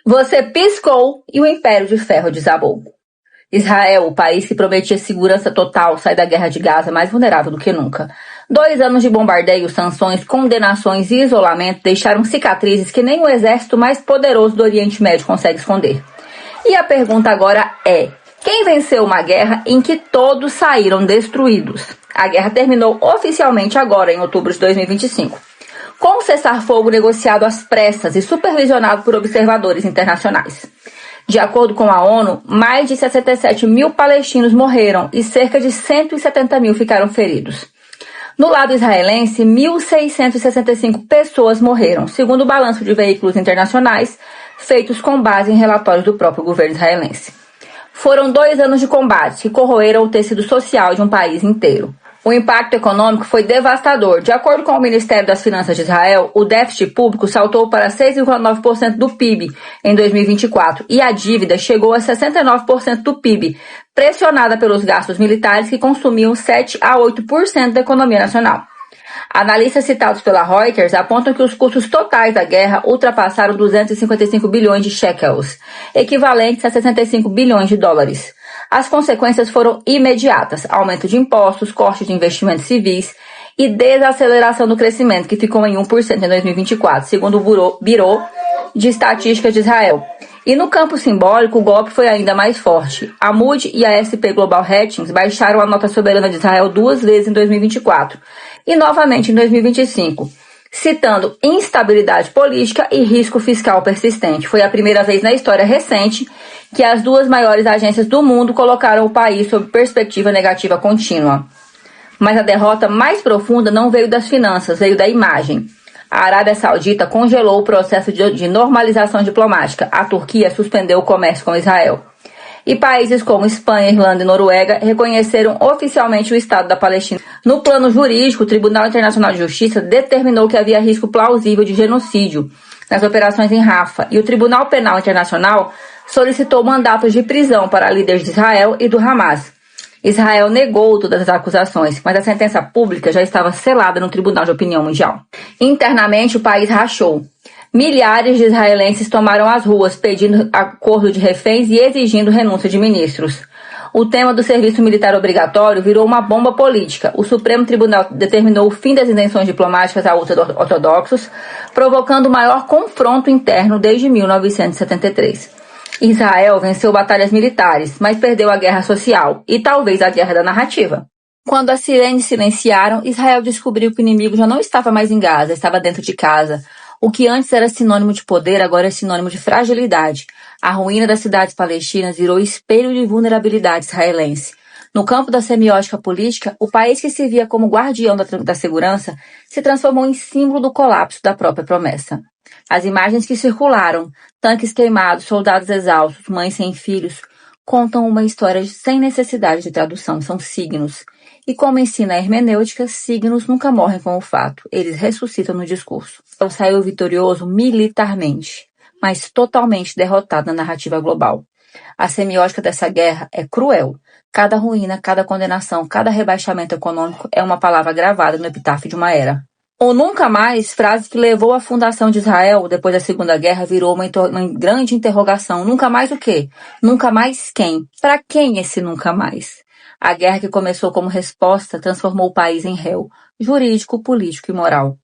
Você piscou e o Império de Ferro desabou. Israel, o país que prometia segurança total, sai da guerra de Gaza mais vulnerável do que nunca. 2 anos de bombardeio, sanções, condenações e isolamento deixaram cicatrizes que nem o exército mais poderoso do Oriente Médio consegue esconder. E a pergunta agora é: quem venceu uma guerra em que todos saíram destruídos? A guerra terminou oficialmente agora, em outubro de 2025. Com o cessar-fogo negociado às pressas e supervisionado por observadores internacionais. De acordo com a ONU, mais de 67 mil palestinos morreram e cerca de 170 mil ficaram feridos. No lado israelense, 1.665 pessoas morreram, segundo o balanço de veículos internacionais feitos com base em relatórios do próprio governo israelense. Foram 2 anos de combates que corroeram o tecido social de um país inteiro. O impacto econômico foi devastador. De acordo com o Ministério das Finanças de Israel, o déficit público saltou para 6,9% do PIB em 2024 e a dívida chegou a 69% do PIB, pressionada pelos gastos militares que consumiam 7 a 8% da economia nacional. Analistas citados pela Reuters apontam que os custos totais da guerra ultrapassaram 255 bilhões de shekels, equivalentes a 65 bilhões de dólares. As consequências foram imediatas: aumento de impostos, corte de investimentos civis e desaceleração do crescimento, que ficou em 1% em 2024, segundo o Bureau de Estatística de Israel. E no campo simbólico, o golpe foi ainda mais forte. A Moody e a S&P Global Ratings baixaram a nota soberana de Israel 2 vezes em 2024 e novamente em 2025, citando instabilidade política e risco fiscal persistente. Foi a primeira vez na história recente que as 2 maiores agências do mundo colocaram o país sob perspectiva negativa contínua. Mas a derrota mais profunda não veio das finanças, veio da imagem. A Arábia Saudita congelou o processo de normalização diplomática. A Turquia suspendeu o comércio com Israel. E países como Espanha, Irlanda e Noruega reconheceram oficialmente o Estado da Palestina. No plano jurídico, o Tribunal Internacional de Justiça determinou que havia risco plausível de genocídio nas operações em Rafah, e o Tribunal Penal Internacional solicitou mandatos de prisão para líderes de Israel e do Hamas. Israel negou todas as acusações, mas a sentença pública já estava selada no Tribunal de Opinião Mundial. Internamente, o país rachou. Milhares de israelenses tomaram as ruas pedindo acordo de reféns e exigindo renúncia de ministros. O tema do serviço militar obrigatório virou uma bomba política. O Supremo Tribunal determinou o fim das isenções diplomáticas a ultra-ortodoxos, provocando o maior confronto interno desde 1973. Israel venceu batalhas militares, mas perdeu a guerra social e talvez a guerra da narrativa. Quando as sirenes silenciaram, Israel descobriu que o inimigo já não estava mais em Gaza, estava dentro de casa. O que antes era sinônimo de poder, agora é sinônimo de fragilidade. A ruína das cidades palestinas virou espelho de vulnerabilidade israelense. No campo da semiótica política, o país que se via como guardião da segurança se transformou em símbolo do colapso da própria promessa. As imagens que circularam, tanques queimados, soldados exaustos, mães sem filhos, contam uma história sem necessidade de tradução, são signos. E como ensina a hermenêutica, signos nunca morrem com o fato, eles ressuscitam no discurso. Ele saiu vitorioso militarmente, mas totalmente derrotado na narrativa global. A semiótica dessa guerra é cruel. Cada ruína, cada condenação, cada rebaixamento econômico é uma palavra gravada no epitáfio de uma era. O nunca mais, frase que levou à fundação de Israel depois da Segunda Guerra, virou uma grande interrogação. Nunca mais o quê? Nunca mais quem? Para quem esse nunca mais? A guerra que começou como resposta transformou o país em réu, jurídico, político e moral.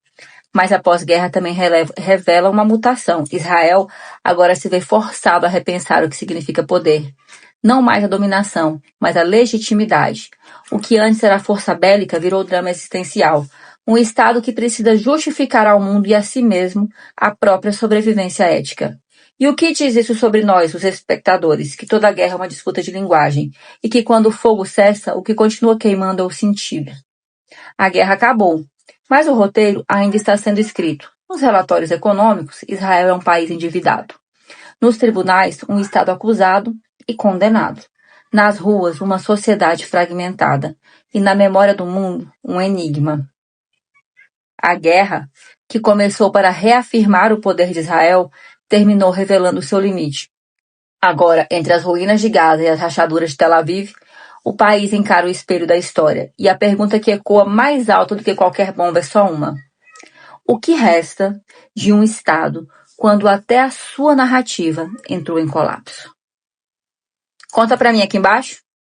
Mas a pós-guerra também revela uma mutação. Israel agora se vê forçado a repensar o que significa poder. Não mais a dominação, mas a legitimidade. O que antes era força bélica virou drama existencial. Um Estado que precisa justificar ao mundo e a si mesmo a própria sobrevivência ética. E o que diz isso sobre nós, os espectadores, que toda guerra é uma disputa de linguagem, e que quando o fogo cessa, o que continua queimando é o sentido. A guerra acabou, mas o roteiro ainda está sendo escrito. Nos relatórios econômicos, Israel é um país endividado. Nos tribunais, um Estado acusado e condenado. Nas ruas, uma sociedade fragmentada. E na memória do mundo, um enigma. A guerra, que começou para reafirmar o poder de Israel, terminou revelando seu limite. Agora, entre as ruínas de Gaza e as rachaduras de Tel Aviv, o país encara o espelho da história. E a pergunta que ecoa mais alto do que qualquer bomba é só uma. O que resta de um Estado quando até a sua narrativa entrou em colapso? Conta pra mim aqui embaixo.